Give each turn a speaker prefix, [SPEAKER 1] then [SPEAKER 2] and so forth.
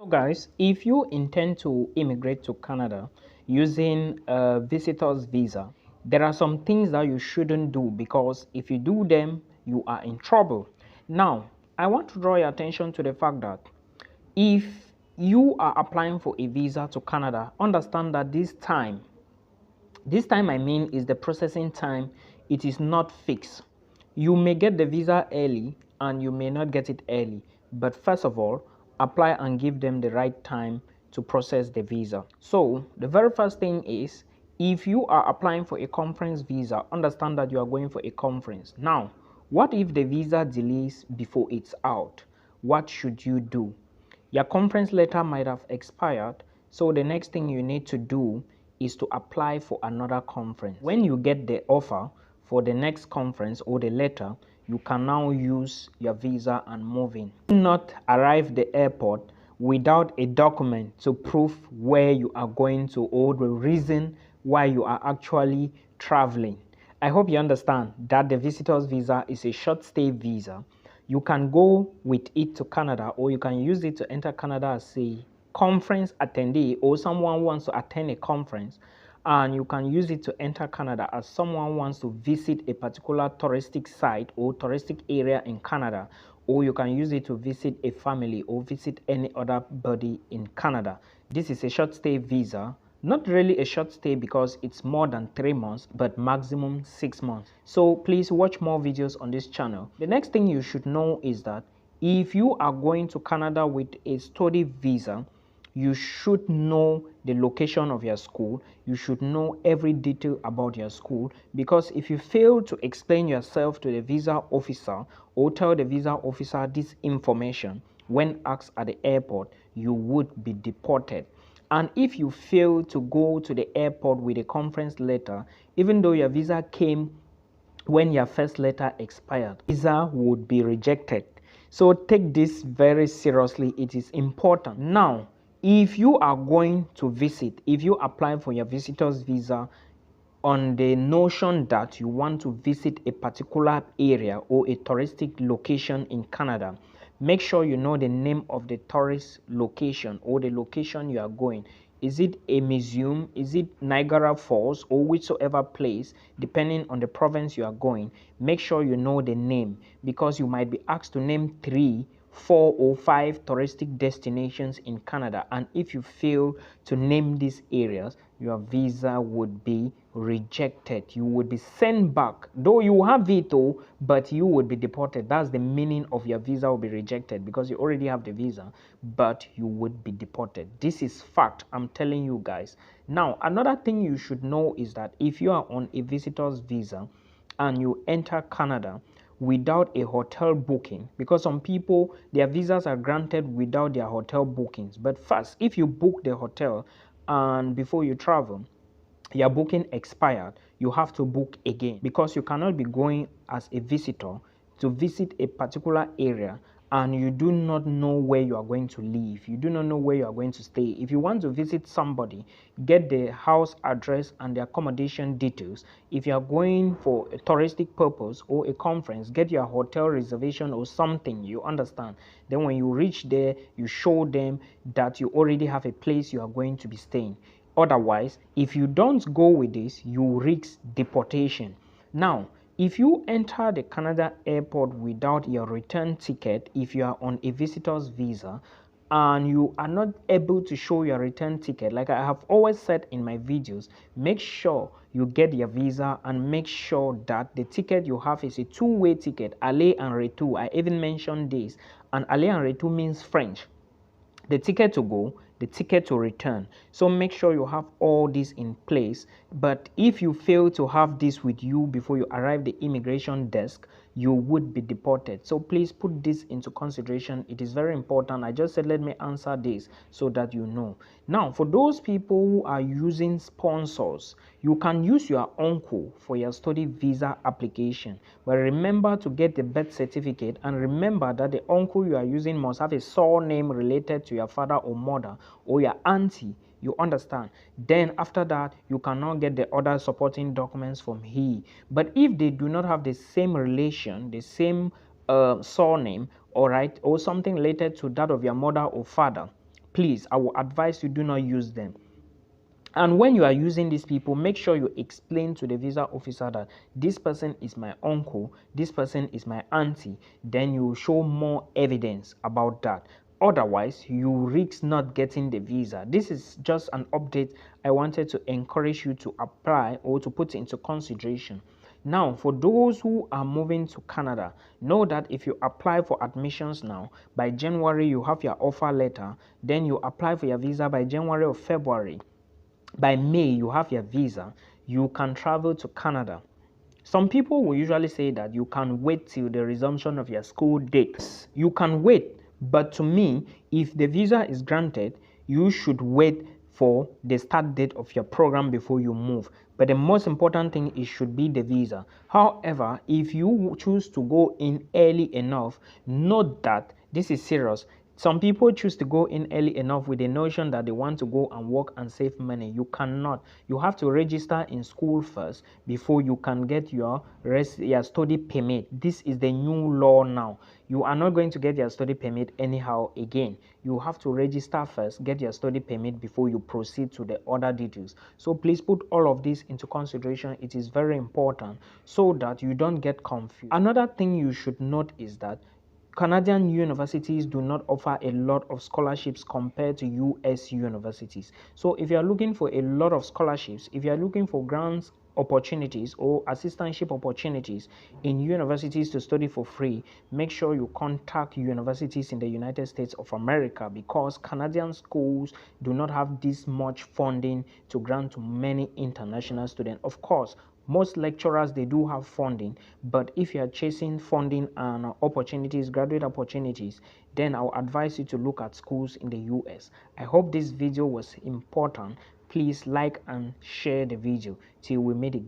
[SPEAKER 1] So guys, if you intend to immigrate to Canada using a visitor's visa, there are some things that you shouldn't do, because if you do them, you are in trouble. Now, I want to draw your attention to the fact that if you are applying for a visa to Canada, understand that this time I mean is the processing time. It is not fixed. You may get the visa early and you may not get it early. But first of all, apply and give them the right time to process the visa. So the very first thing is, if you are applying for a conference visa, understand that you are going for a conference. Now, what if the visa delays before it's out? What should you do? Your conference letter might have expired, so the next thing you need to do is to apply for another conference. When you get the offer for the next conference or the letter, you can now use your visa and move in. Do not arrive the airport without a document to prove where you are going to or the reason why you are actually traveling. I hope you understand that the visitor's visa is a short stay visa. You can go with it to Canada, or you can use it to enter Canada as a conference attendee, or someone wants to attend a conference, and you can use it to enter Canada as someone wants to visit a particular touristic site or touristic area in Canada, or you can use it to visit a family or visit any other body in Canada. This is a short stay visa. Not really a short stay because it's more than 3 months, but maximum 6 months. So please watch more videos on this channel. The next thing you should know is that if you are going to Canada with a study visa, you should know the location of your school. You should know every detail about your school, because if you fail to explain yourself to the visa officer or tell the visa officer this information when asked at the airport, you would be deported. And if you fail to go to the airport with a conference letter, even though your visa came when your first letter expired, visa would be rejected. So take this very seriously. It is important. Now, if you are going to visit, if you apply for your visitor's visa on the notion that you want to visit a particular area or a touristic location in Canada, make sure you know the name of the tourist location or the location you are going. Is it a museum? Is it Niagara Falls or whichsoever place, depending on the province you are going? Make sure you know the name, because you might be asked to name 3, 4 or 5 touristic destinations in Canada, and if you fail to name these areas, your visa would be rejected. You would be sent back, though you have veto, but you would be deported. That's the meaning of your visa will be rejected, because you already have the visa, but you would be deported. This is fact, I'm telling you guys. Now, another thing you should know is that if you are on a visitor's visa and you enter Canada without a hotel booking, because some people, their visas are granted without their hotel bookings. But first, if you book the hotel and before you travel, your booking expired, you have to book again, because you cannot be going as a visitor to visit a particular area and you do not know where you are going to live. You do not know where you are going to stay. If you want to visit somebody, get the house address and the accommodation details. If you are going for a touristic purpose or a conference, get your hotel reservation or something, you understand. Then when you reach there, you show them that you already have a place you are going to be staying. Otherwise, if you don't go with this, you risk deportation. Now, if you enter the Canada airport without your return ticket, if you are on a visitor's visa and you are not able to show your return ticket, like I have always said in my videos, make sure you get your visa and make sure that the ticket you have is a two-way ticket, aller and retour. I even mentioned this, and aller and retour means French. The ticket to go, the ticket to return. So make sure you have all this in place. But if you fail to have this with you before you arrive the immigration desk, you would be deported. So please put this into consideration. It is very important. I just said let me answer this so that you know. Now, for those people who are using sponsors, you can use your uncle for your study visa application. But remember to get the birth certificate, and remember that the uncle you are using must have a surname related to your father or mother or your auntie. You understand? Then after that, you cannot get the other supporting documents from he. But if they do not have the same relation, the same surname, all right, or something related to that of your mother or father, please, I will advise you, do not use them. And when you are using these people, make sure you explain to the visa officer that this person is my uncle, this person is my auntie. Then you show more evidence about that. Otherwise, you risk not getting the visa. This is just an update I wanted to encourage you to apply or to put into consideration. Now, for those who are moving to Canada, know that if you apply for admissions now, by January you have your offer letter, then you apply for your visa by January or February. By May, you have your visa, you can travel to Canada. Some people will usually say that you can wait till the resumption of your school date. You can wait, but to me, if the visa is granted, you should wait for the start date of your program before you move. But the most important thing is should be the visa. However, if you choose to go in early enough, note that this is serious. Some people choose to go in early enough with the notion that they want to go and work and save money. You cannot. You have to register in school first before you can get your study permit. This is the new law now. You are not going to get your study permit anyhow again. You have to register first, get your study permit before you proceed to the other details. So please put all of this into consideration. It is very important so that you don't get confused. Another thing you should note is that Canadian universities do not offer a lot of scholarships compared to US universities. So if you are looking for a lot of scholarships, if you are looking for grants opportunities or assistantship opportunities in universities to study for free, make sure you contact universities in the United States of America, because Canadian schools do not have this much funding to grant to many international students. Of course, most lecturers, they do have funding, but if you are chasing funding and opportunities, graduate opportunities, then I'll advise you to look at schools in the US. I hope this video was important. Please like and share the video till we meet again.